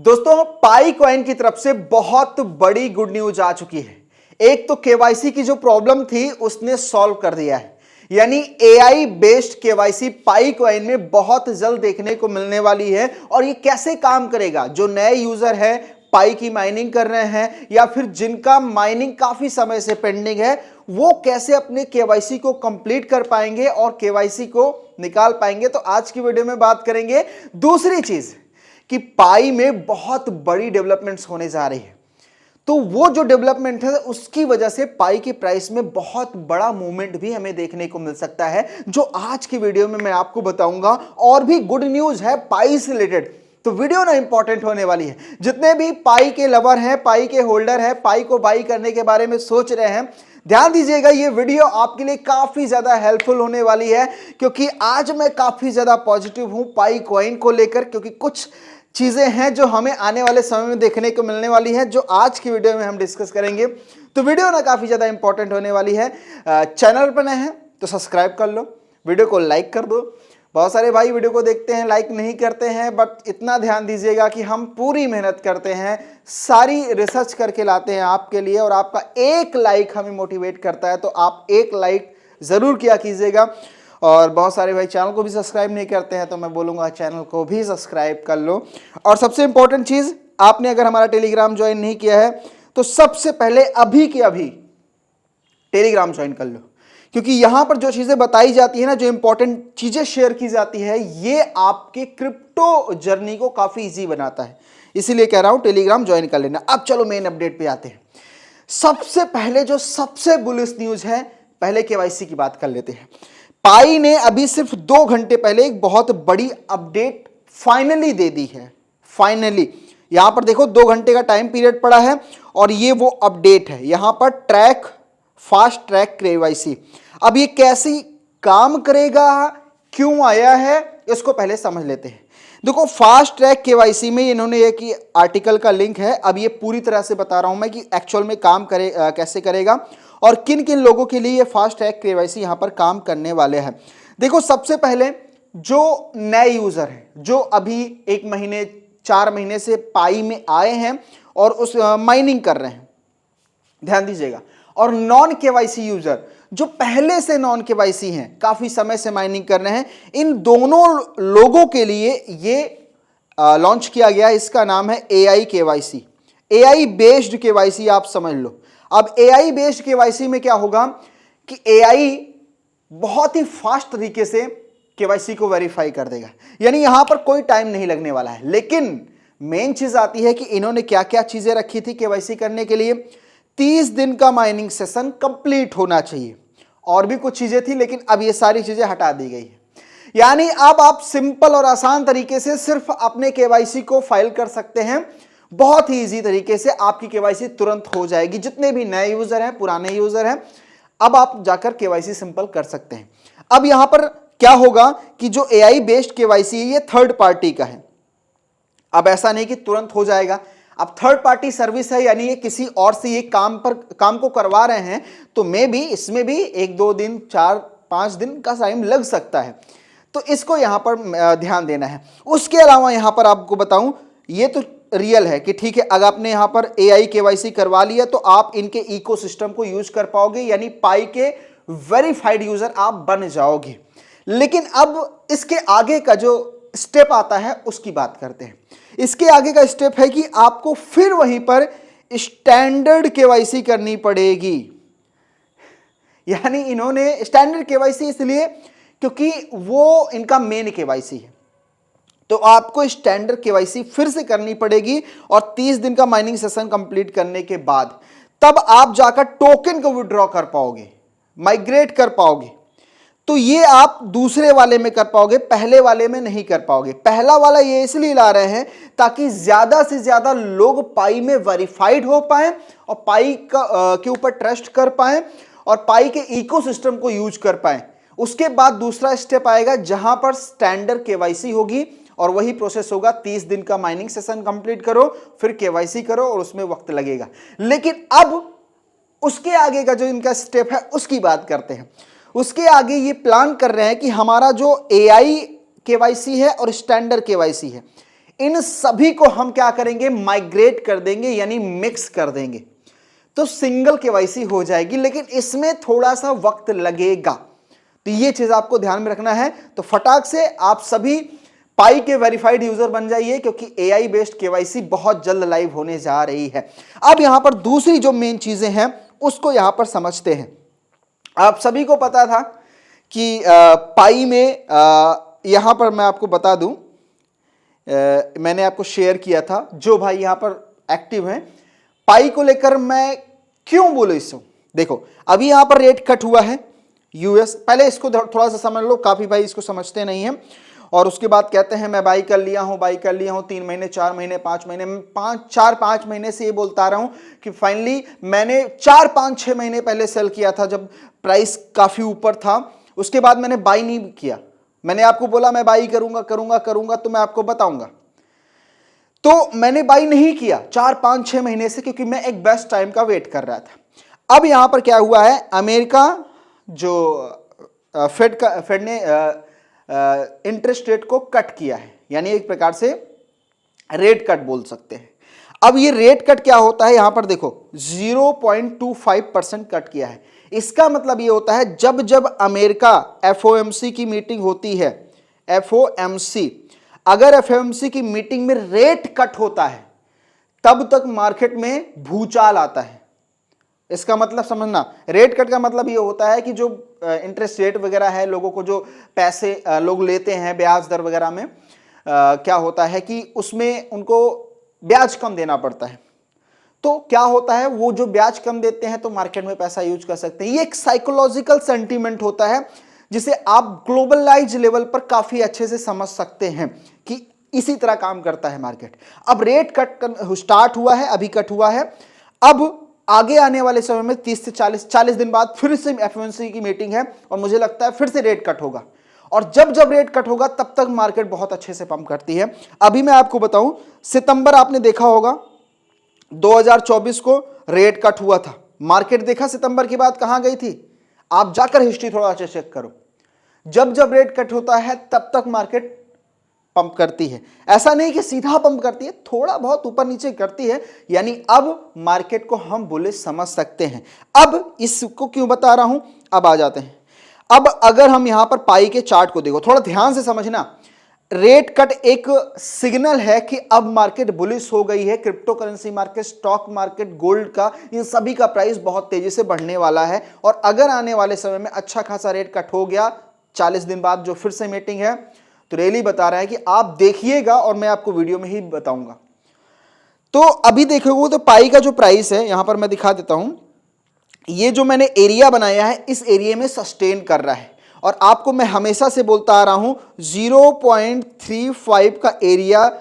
दोस्तों पाई कॉइन की तरफ से बहुत बड़ी गुड न्यूज आ चुकी है। एक तो केवाईसी की जो प्रॉब्लम थी उसने सॉल्व कर दिया है, यानी एआई बेस्ड केवाईसी पाई कॉइन में बहुत जल्द देखने को मिलने वाली है। और ये कैसे काम करेगा, जो नए यूजर है पाई की माइनिंग कर रहे हैं या फिर जिनका माइनिंग काफी समय से पेंडिंग है, वो कैसे अपने केवाईसी को कंप्लीट कर पाएंगे और केवाईसी को निकाल पाएंगे, तो आज की वीडियो में बात करेंगे। दूसरी चीज कि पाई में बहुत बड़ी डेवलपमेंट्स होने जा रही है, तो वो जो डेवलपमेंट है उसकी वजह से पाई के प्राइस में बहुत बड़ा मूवमेंट भी हमें देखने को मिल सकता है, जो आज की वीडियो में मैं आपको बताऊंगा। और भी गुड न्यूज है पाई से रिलेटेड, तो वीडियो ना इंपॉर्टेंट होने वाली है। जितने भी पाई के लवर हैं, पाई के होल्डर हैं, पाई को बाई करने के बारे में सोच रहे हैं, ध्यान दीजिएगा, ये वीडियो आपके लिए काफी ज्यादा हेल्पफुल होने वाली है, क्योंकि आज मैं काफी ज्यादा पॉजिटिव हूं पाई कॉइन को लेकर, क्योंकि कुछ चीजें हैं जो हमें आने वाले समय में देखने को मिलने वाली है, जो आज की वीडियो में हम डिस्कस करेंगे। तो वीडियो ना काफी ज्यादा इंपॉर्टेंट होने वाली है। चैनल पर नए हैं तो सब्सक्राइब कर लो, वीडियो को लाइक कर दो। बहुत सारे भाई वीडियो को देखते हैं, लाइक नहीं करते हैं, बट इतना ध्यान दीजिएगा कि हम पूरी मेहनत करते हैं, सारी रिसर्च करके लाते हैं आपके लिए, और आपका एक लाइक हमें मोटिवेट करता है, तो आप एक लाइक जरूर किया कीजिएगा। और बहुत सारे भाई चैनल को भी सब्सक्राइब नहीं करते हैं, तो मैं बोलूँगा चैनल को भी सब्सक्राइब कर लो। और सबसे इंपॉर्टेंट चीज़, आपने अगर हमारा टेलीग्राम ज्वाइन नहीं किया है तो सबसे पहले अभी के अभी टेलीग्राम ज्वाइन कर लो, क्योंकि यहाँ पर जो चीज़ें बताई जाती है ना, जो इंपॉर्टेंट चीज़ें शेयर की जाती है, ये आपके क्रिप्टो जर्नी को काफ़ी ईजी बनाता है। इसीलिए कह रहा हूँ टेलीग्राम ज्वाइन कर लेना। अब चलो मेन अपडेट पे आते हैं। सबसे पहले जो सबसे बुलिश न्यूज़ है, पहले केवाईसी की बात कर लेते हैं। पाई ने अभी सिर्फ 2 घंटे पहले एक बहुत बड़ी अपडेट फाइनली दे दी है। फाइनली यहां पर देखो 2 घंटे का टाइम पीरियड पड़ा है, और ये वो अपडेट है। यहां पर फास्ट ट्रैक केवाईसी, अब ये कैसी काम करेगा, क्यों आया है, इसको पहले समझ लेते हैं। देखो फास्ट ट्रैक केवाईसी में इन्होंने एक आर्टिकल का लिंक है, अब ये पूरी तरह से बता रहा हूं मैं कि एक्चुअल में काम कैसे करेगा और किन किन लोगों के लिए ये फास्ट ट्रैक केवाईसी यहां पर काम करने वाले हैं। देखो सबसे पहले जो नए यूजर हैं, जो अभी 1 महीने 4 महीने से पाई में आए हैं और उस माइनिंग कर रहे हैं, ध्यान दीजिएगा। और नॉन केवाईसी यूजर जो पहले से नॉन केवाईसी हैं, काफी समय से माइनिंग कर रहे हैं, इन दोनों लोगों के लिए ये लॉन्च किया गया। इसका नाम है AI KYC, AI based KYC, आप समझ लो। अब एआई बेस्ड केवाईसी में क्या होगा कि एआई बहुत ही फास्ट तरीके से केवाईसी को वेरीफाई कर देगा, यानी यहां पर कोई टाइम नहीं लगने वाला है। लेकिन मेन चीज आती है कि इन्होंने क्या क्या चीजें रखी थी केवाईसी करने के लिए। 30 दिन का माइनिंग सेशन कंप्लीट होना चाहिए, और भी कुछ चीजें थी, लेकिन अब ये सारी चीजें हटा दी गई है। यानी अब आप सिंपल और आसान तरीके से सिर्फ अपने केवाईसी को फाइल कर सकते हैं। बहुत ही इजी तरीके से आपकी केवाईसी तुरंत हो जाएगी। जितने भी नए यूजर हैं, पुराने यूजर हैं, अब आप जाकर केवाईसी सिंपल कर सकते हैं। अब यहां पर क्या होगा कि जो एआई बेस्ड केवाईसी है, ये थर्ड पार्टी का है। अब ऐसा नहीं कि तुरंत हो जाएगा, अब थर्ड पार्टी सर्विस है, यानी ये किसी और से ये काम को करवा रहे हैं, तो मे भी इसमें भी 1-2 दिन 4-5 दिन का टाइम लग सकता है। तो इसको यहां पर ध्यान देना है। उसके अलावा यहां पर आपको बताऊं, ये तो रियल है कि ठीक है, अगर आपने यहां पर एआई केवाईसी करवा लिया तो आप इनके इकोसिस्टम को यूज कर पाओगे, यानी पाई के वेरीफाइड यूजर आप बन जाओगे। लेकिन अब इसके आगे का जो स्टेप आता है उसकी बात करते हैं। इसके आगे का स्टेप है कि आपको फिर वहीं पर स्टैंडर्ड केवाईसी करनी पड़ेगी। यानी इन्होंने स्टैंडर्ड केवाईसी इसलिए क्योंकि वो इनका मेन केवाईसी है, तो आपको स्टैंडर्ड केवाईसी फिर से करनी पड़ेगी। और 30 दिन का माइनिंग सेशन कंप्लीट करने के बाद तब आप जाकर टोकन को विड्रॉ कर पाओगे, माइग्रेट कर पाओगे। तो ये आप दूसरे वाले में कर पाओगे, पहले वाले में नहीं कर पाओगे। पहला वाला ये इसलिए ला रहे हैं ताकि ज्यादा से ज्यादा लोग पाई में वेरीफाइड हो पाए और पाई के ऊपर ट्रस्ट कर पाए और पाई के इकोसिस्टम को यूज कर पाए। उसके बाद दूसरा स्टेप आएगा जहां पर स्टैंडर्ड केवाईसी होगी, और वही प्रोसेस होगा। 30 दिन का माइनिंग सेशन कंप्लीट करो, फिर केवाईसी करो, और उसमें वक्त लगेगा। लेकिन अब उसके आगे का जो इनका स्टेप है उसकी बात करते हैं। उसके आगे ये प्लान कर रहे हैं कि हमारा जो एआई केवाईसी है और स्टैंडर्ड केवाईसी है, इन सभी को हम क्या करेंगे, माइग्रेट कर देंगे, यानी मिक्स कर देंगे, तो सिंगल केवाईसी हो जाएगी। लेकिन इसमें थोड़ा सा वक्त लगेगा, तो ये चीज आपको ध्यान में रखना है। तो फटाक से आप सभी पाई के वेरीफाइड यूजर बन जाइए, क्योंकि एआई बेस्ड केवाईसी बहुत जल्द लाइव होने जा रही है। अब यहां पर दूसरी जो मेन चीजें हैं उसको यहां पर समझते हैं। आप सभी को पता था कि पाई में यहां पर मैं आपको बता दूं, मैंने आपको शेयर किया था, जो भाई यहां पर एक्टिव हैं पाई को लेकर, मैं क्यों बोलूं इसको। देखो अभी यहां पर रेट कट हुआ है यूएस, पहले इसको थोड़ा सा समझ लो, काफी भाई इसको समझते नहीं हैं और उसके बाद कहते हैं मैं बाई कर लिया हूं 3 महीने 4 महीने 5 महीने, 5 महीने से ये बोलता रहा हूं कि फाइनली मैंने 4-5-6 महीने पहले सेल किया था जब प्राइस काफी ऊपर था, उसके बाद मैंने बाई नहीं किया। मैंने आपको बोला मैं बाई करूंगा तो मैं आपको बताऊंगा, तो मैंने बाई नहीं किया 4-5-6 महीने से, क्योंकि मैं एक बेस्ट टाइम का वेट कर रहा था। अब यहां पर क्या हुआ है, अमेरिका जो फेड ने इंटरेस्ट रेट को कट किया है, यानी एक प्रकार से रेट कट बोल सकते हैं। अब ये रेट कट क्या होता है, यहां पर देखो 0.25% कट किया है। इसका मतलब ये होता है जब जब अमेरिका एफओएमसी की मीटिंग होती है, एफओएमसी, अगर एफओएमसी की मीटिंग में रेट कट होता है तब तक मार्केट में भूचाल आता है। इसका मतलब समझना, रेट कट का मतलब ये होता है कि जो इंटरेस्ट रेट वगैरह है, लोगों को जो पैसे लोग लेते हैं ब्याज दर वगैरह में, क्या होता है कि उसमें उनको ब्याज कम देना पड़ता है। तो क्या होता है, वो जो ब्याज कम देते हैं तो मार्केट में पैसा यूज कर सकते हैं। ये एक साइकोलॉजिकल सेंटीमेंट होता है जिसे आप ग्लोबलाइज लेवल पर काफी अच्छे से समझ सकते हैं कि इसी तरह काम करता है मार्केट। अब रेट कट स्टार्ट हुआ है, अभी कट हुआ है, अब आगे आने वाले समय में 30 से 40 दिन बाद फिर से एफओएमसी की मीटिंग है और मुझे लगता है फिर से रेट कट होगा, और जब जब रेट कट होगा तब तक मार्केट बहुत अच्छे से पंप करती है। अभी मैं आपको बताऊं, सितंबर आपने देखा होगा 2024 को रेट कट हुआ था, मार्केट देखा सितंबर की बात कहां गई थी, आप जाकर हिस्ट्री थोड़ा अच्छे चेक करो। जब जब रेट कट होता है तब तक मार्केट पंप करती है, ऐसा नहीं कि सीधा पंप करती है, थोड़ा बहुत ऊपर नीचे करती है, यानी अब मार्केट को हम बुलिश समझ सकते हैं। अब इसको क्यों बता रहा हूं, अब आ जाते हैं। अब अगर हम यहां पर पाई के चार्ट को देखो, थोड़ा ध्यान से समझना, रेट कट एक सिग्नल है कि अब मार्केट बुलिश हो गई है। Crypto currency market, stock market, gold का, इन सभी का प्राइस बहुत तेजी से बढ़ने वाला है। और अगर आने वाले समय में अच्छा खासा रेट कट हो गया 40 दिन बाद जो फिर से मीटिंग है, तो रेली बता रहा है कि आप देखिएगा और मैं आपको वीडियो में ही बताऊंगा। तो अभी देखोगे तो पाई का जो प्राइस है, यहां पर मैं दिखा देता हूं, ये जो मैंने एरिया बनाया है इस एरिया में सस्टेन कर रहा है, और आपको मैं हमेशा से बोलता आ रहा हूं 0.35 का एरिया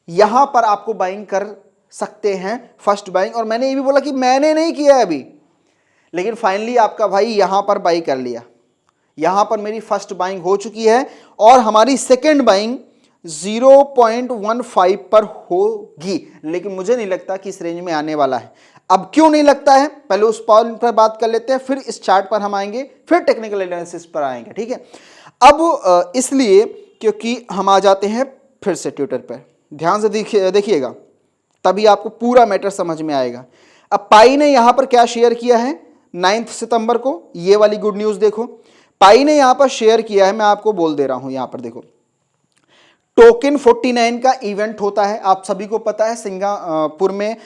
यहां पर आपको बाइंग कर सकते हैं, फर्स्ट बाइंग। और मैंने ये भी बोला कि मैंने नहीं किया है अभी, लेकिन फाइनली आपका भाई यहां पर बाई कर लिया, यहां पर मेरी फर्स्ट बाइंग हो चुकी है और हमारी सेकेंड बाइंग 0.15 पर होगी, लेकिन मुझे नहीं लगता कि इस रेंज में आने वाला है। अब क्यों नहीं लगता है, पहले उस पॉइंट पर बात कर लेते हैं, फिर इस चार्ट पर हम आएंगे, फिर टेक्निकल एनालिसिस पर आएंगे, ठीक है। अब इसलिए क्योंकि हम आ जाते हैं फिर से ट्विटर पर, ध्यान से देखिएगा, तभी आपको पूरा मैटर समझ में आएगा। अब पाई ने यहां पर क्या शेयर किया है 9 सितंबर को, ये वाली गुड न्यूज देखो, पाई ने यहां पर शेयर किया है, मैं आपको बोल दे रहा हूं, यहां पर देखो, टोकन 49 का इवेंट होता है, आप सभी को पता है, सिंगापुर में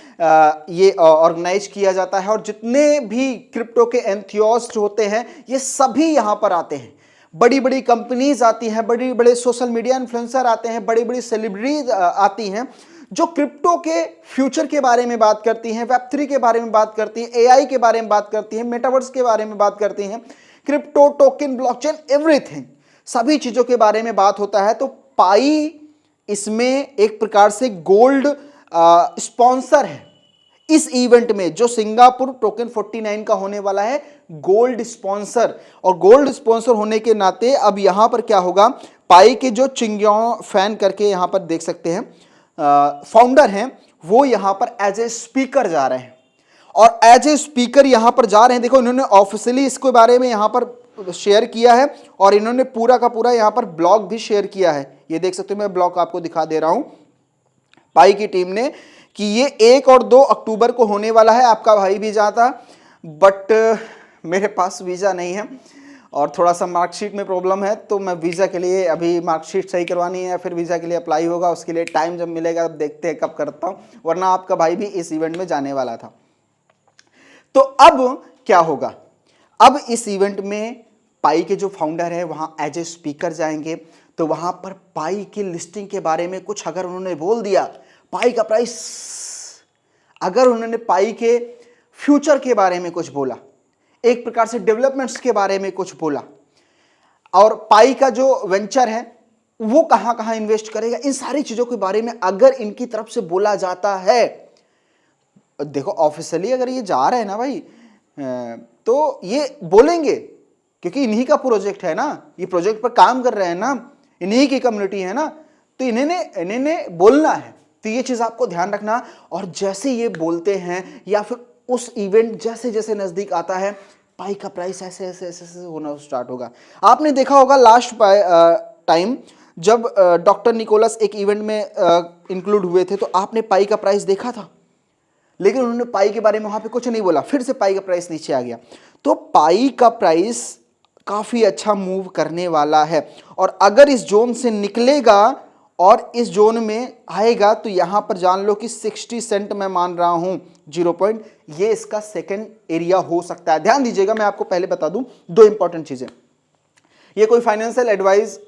ये ऑर्गेनाइज किया जाता है, और जितने भी क्रिप्टो के एंथियोस्ट होते हैं ये सभी यहां पर आते हैं। बड़ी बड़ी कंपनीज आती हैं, बड़े बड़े सोशल मीडिया इन्फ्लुएंसर आते हैं, बड़ी बड़ी सेलिब्रिटीज आती हैं जो क्रिप्टो के फ्यूचर के बारे में बात करती हैं, वेब3 के बारे में बात करती हैं, एआई के बारे में बात करती हैं, मेटावर्स के बारे में बात करती हैं, क्रिप्टो, टोकन, ब्लॉकचेन, एवरीथिंग, सभी चीजों के बारे में बात होता है। तो पाई इसमें एक प्रकार से गोल्ड स्पॉन्सर है इस इवेंट में, जो सिंगापुर टोकन 49 का होने वाला है, गोल्ड स्पॉन्सर। और गोल्ड स्पॉन्सर होने के नाते अब यहां पर क्या होगा, पाई के जो चिंग्यों फैन करके यहां पर देख सकते हैं फाउंडर हैं, वो यहां पर एज ए स्पीकर जा रहे हैं, और एज ए स्पीकर यहां पर जा रहे हैं। देखो इन्होंने ऑफिशियली इसके बारे में यहां पर शेयर किया है, और इन्होंने पूरा का पूरा यहां पर ब्लॉग भी शेयर किया है, ये देख सकते हो, मैं ब्लॉग आपको दिखा दे रहा हूं, पाई की टीम ने कि ये 1 और 2 अक्टूबर को होने वाला है। आपका भाई भी जाता, बट मेरे पास वीज़ा नहीं है और थोड़ा सा मार्कशीट में प्रॉब्लम है, तो मैं वीज़ा के लिए अभी मार्कशीट सही करवानी है, फिर वीज़ा के लिए अप्लाई होगा। उसके लिए टाइम जब मिलेगा अब देखते हैं कब करता हूँ, वरना आपका भाई भी इस इवेंट में जाने वाला था। तो अब क्या होगा, अब इस इवेंट में पाई के जो फाउंडर है वहाँ एज ए स्पीकर जाएंगे, तो वहाँ पर पाई की लिस्टिंग के बारे में कुछ अगर उन्होंने बोल दिया, पाई का प्राइस, अगर उन्होंने पाई के फ्यूचर के बारे में कुछ बोला, एक प्रकार से डेवलपमेंट्स के बारे में कुछ बोला, और पाई का जो वेंचर है वो कहां कहां इन्वेस्ट करेगा, इन सारी चीजों के बारे में अगर इनकी तरफ से बोला जाता है, देखो ऑफिशियली अगर ये जा रहे हैं ना भाई, तो ये बोलेंगे क्योंकि इन्हीं का प्रोजेक्ट है ना, ये प्रोजेक्ट पर काम कर रहे हैं ना, इन्हीं की कम्युनिटी है ना, तो इन्हें बोलना है। तो ये चीज आपको ध्यान रखना। और जैसे ये बोलते हैं या फिर उस इवेंट जैसे जैसे नजदीक आता है, पाई का प्राइस ऐसे ऐसे ऐसे ऐसे होना स्टार्ट होगा। आपने देखा होगा लास्ट टाइम जब डॉक्टर निकोलस एक इवेंट में इंक्लूड हुए थे, तो आपने पाई का प्राइस देखा था, लेकिन उन्होंने पाई के बारे में वहां पे कुछ नहीं बोला, फिर से पाई का प्राइस नीचे आ गया। तो पाई का प्राइस काफी अच्छा मूव करने वाला है, और अगर इस जोन से निकलेगा और इस जोन में आएगा तो यहां पर जान लो कि 60 सेंट मैं मान रहा हूं 0 पॉइंट, ये इसका सेकंड एरिया हो सकता है। ध्यान दीजिएगा, मैं आपको पहले बता दूं 2 इंपॉर्टेंट चीजें, ये कोई फाइनेंशियल एडवाइस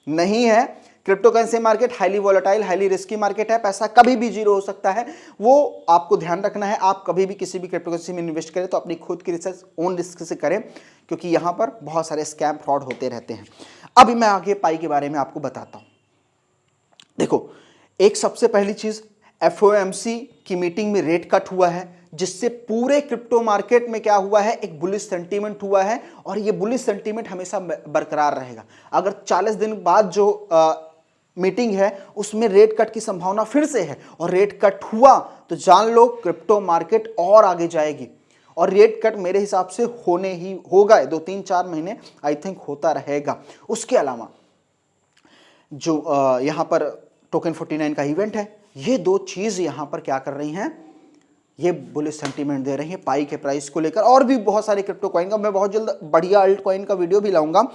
नहीं है। Crypto currency market highly volatile, highly risky market है, पैसा कभी भी जीरो हो सकता है, वो आपको ध्यान रखना है। आप कभी भी किसी भी क्रिप्टो करेंसी में इन्वेस्ट करें तो अपनी खुद की रिसर्च ओन रिस्क से करें, क्योंकि यहां पर बहुत सारे स्कैम फ्रॉड होते रहते हैं। अभी मैं आगे पाई के बारे में आपको बताता हूं। देखो, एक सबसे पहली चीज, FOMC की मीटिंग में रेट कट हुआ है, जिससे पूरे क्रिप्टो मार्केट में क्या हुआ है, एक बुलिश सेंटीमेंट हुआ है, और ये बुलिश सेंटीमेंट हमेशा बरकरार रहेगा। अगर 40 दिन बाद जो मीटिंग है उसमें रेट कट की संभावना फिर से है, और रेट कट हुआ तो जान लो क्रिप्टो मार्केट और आगे जाएगी, और रेट कट मेरे हिसाब से होने ही होगा, 2-3-4 महीने आई थिंक होता रहेगा। उसके अलावा जो यहां पर टोकन 49 का इवेंट है, ये 2 चीज यहां पर क्या कर रही हैं, ये बुलिश सेंटीमेंट दे रही है पाई के प्राइस को लेकर, और भी बहुत सारे क्रिप्टो कॉइन का मैं बहुत जल्द बढ़िया अल्ट कॉइन का वीडियो भी लाऊंगा।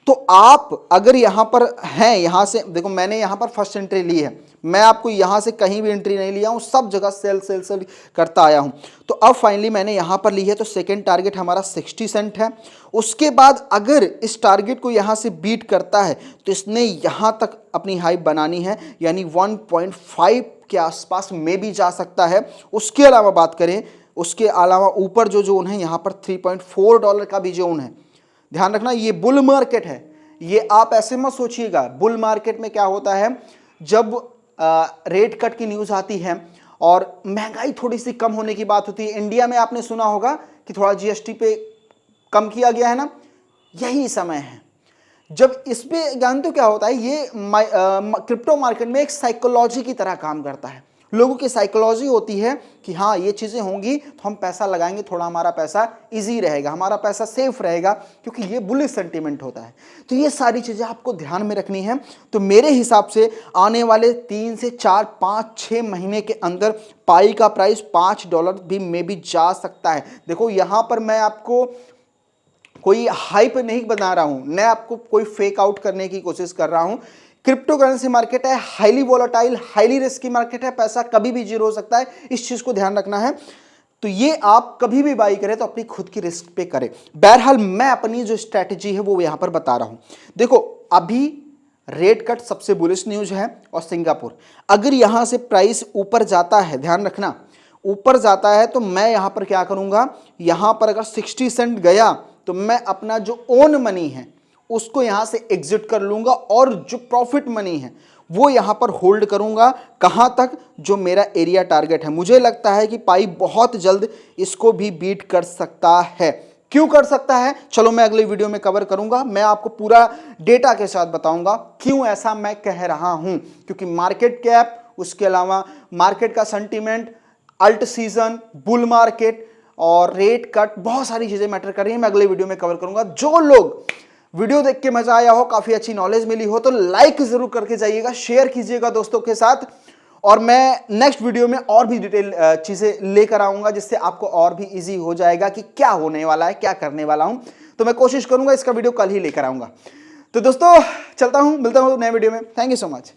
तो आप अगर यहां पर हैं, यहां से देखो, मैंने यहां पर फर्स्ट एंट्री ली है, मैं आपको यहां से कहीं भी एंट्री नहीं लिया हूं, सब जगह सेल सेल सेल करता आया हूं। तो अब फाइनली मैंने यहां पर ली है, तो सेकंड टारगेट हमारा 60 सेंट है। उसके बाद अगर इस टारगेट को यहां से बीट करता है तो इसने यहां तक अपनी हाई बनानी है, यानी 1.5 के आसपास में भी जा सकता है। उसके अलावा बात करें, उसके अलावा ऊपर जो जोन है यहां पर $3.4 का भी जोन है। ध्यान रखना, ये बुल मार्केट है, ये आप ऐसे मत सोचिएगा। बुल मार्केट में क्या होता है, जब रेट कट की न्यूज आती है और महंगाई थोड़ी सी कम होने की बात होती है, इंडिया में आपने सुना होगा कि थोड़ा GST पे कम किया गया है ना, यही समय है जब इस पे जानते हो क्या होता है, ये क्रिप्टो मार्केट में एक साइकोलॉजी की तरह काम करता है। लोगों की साइकोलॉजी होती है कि हाँ ये चीज़ें होंगी तो हम पैसा लगाएंगे, थोड़ा हमारा पैसा इजी रहेगा, हमारा पैसा सेफ रहेगा, क्योंकि ये बुलिश सेंटीमेंट होता है। तो ये सारी चीज़ें आपको ध्यान में रखनी है। तो मेरे हिसाब से आने वाले 3 से 4, 5, 6 महीने के अंदर पाई का प्राइस $5 भी में भी जा सकता है। देखो यहाँ पर मैं आपको कोई हाइप नहीं बना रहा हूं, मैं आपको कोई फेक आउट करने की कोशिश कर रहा हूं। क्रिप्टो करेंसी मार्केट है, highly volatile, highly risky market है, पैसा कभी भी जीरो हो सकता है, इस चीज को ध्यान रखना है। तो ये आप कभी भी बाई करें तो अपनी खुद की रिस्क पे करें। बहरहाल मैं अपनी जो स्ट्रैटेजी है वो यहां पर बता रहा हूं। देखो अभी रेट कट सबसे बुलिश न्यूज है, और सिंगापुर अगर यहां से प्राइस ऊपर जाता है, ध्यान रखना ऊपर जाता है, तो मैं यहां पर क्या करूंगा, यहां पर अगर 60 सेंट गया तो मैं अपना जो ओन मनी है उसको यहां से एग्जिट कर लूंगा, और जो प्रॉफिट मनी है वो यहां पर होल्ड करूंगा। कहां तक, जो मेरा एरिया टारगेट है। मुझे लगता है कि पाई बहुत जल्द इसको भी बीट कर सकता है। क्यों कर सकता है, चलो मैं अगले वीडियो में कवर करूंगा, मैं आपको पूरा डेटा के साथ बताऊंगा क्यों ऐसा मैं कह रहा हूं। क्योंकि मार्केट कैप, उसके अलावा मार्केट का sentiment, alt season, bull market और रेट कट, बहुत सारी चीजें मैटर कर रही हैं। मैं अगले वीडियो में कवर करूंगा। जो लोग वीडियो देख के मजा आया हो, काफी अच्छी नॉलेज मिली हो, तो लाइक जरूर करके जाइएगा, शेयर कीजिएगा दोस्तों के साथ, और मैं नेक्स्ट वीडियो में और भी डिटेल चीजें लेकर आऊंगा जिससे आपको और भी इजी हो जाएगा कि क्या होने वाला है, क्या करने वाला हूं। तो मैं कोशिश करूंगा इसका वीडियो कल ही लेकर आऊंगा। तो दोस्तों चलता हूं, मिलता हूं नए वीडियो में। Thank you so much.